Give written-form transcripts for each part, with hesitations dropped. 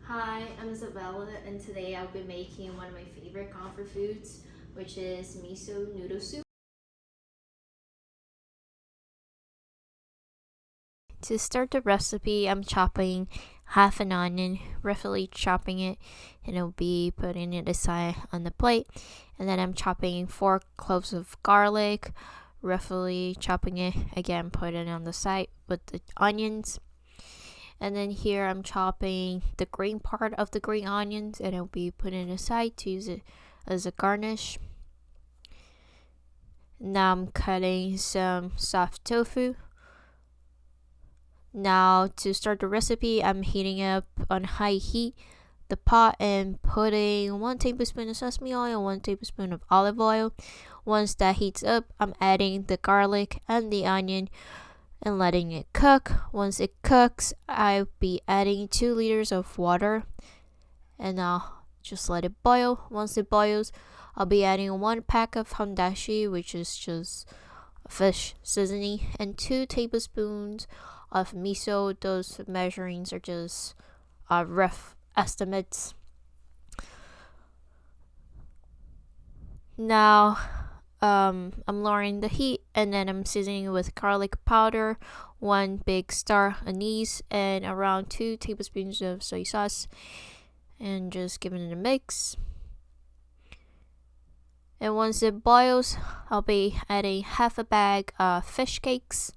Hi, I'm Isabella, and today I'll be making one of my favorite comfort foods, which is miso noodle soup. To start the recipe, I'm chopping half an onion, roughly chopping it, and I'll be putting it aside on the plate. And then I'm chopping 4 cloves of garlic, roughly chopping it, again, putting it on the side with the onions. And then here I'm chopping the green part of the green onions, and I'll be putting it aside to use it as a garnish. Now I'm cutting some soft tofu. Now to start the recipe, I'm heating up on high heat the pot and putting 1 tablespoon of sesame oil and 1 tablespoon of olive oil. Once that heats up, I'm adding the garlic and the onion and letting it cook. Once it cooks, I'll be adding 2 liters of water and I'll just let it boil. Once it boils, I'll be adding 1 pack of hondashi, which is just fish seasoning, and 2 tablespoons of miso. Those measurings are just rough estimates. Now I'm lowering the heat and then I'm seasoning with garlic powder, 1 big star anise, and around 2 tablespoons of soy sauce, and just giving it a mix. And once it boils, I'll be adding half a bag of fish cakes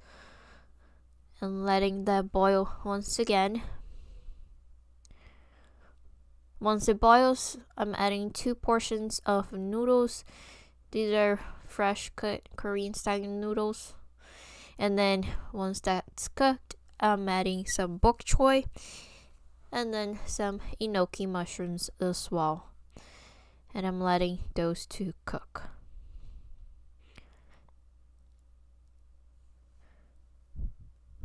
and letting that boil once again. Once it boils, I'm adding 2 portions of noodles. These are fresh cut Korean style noodles. And then once that's cooked, I'm adding some bok choy and then some enoki mushrooms as well. And I'm letting those 2 cook.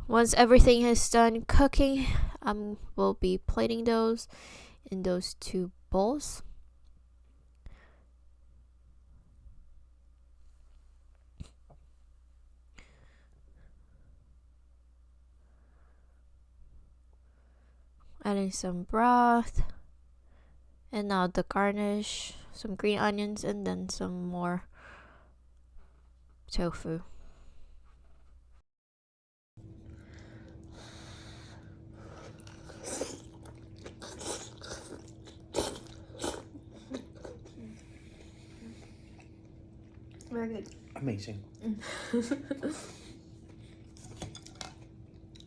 Once everything is done cooking, I will be plating those in those 2 bowls. Adding some broth, and now the garnish, some green onions, and then some more tofu. Very good. Amazing.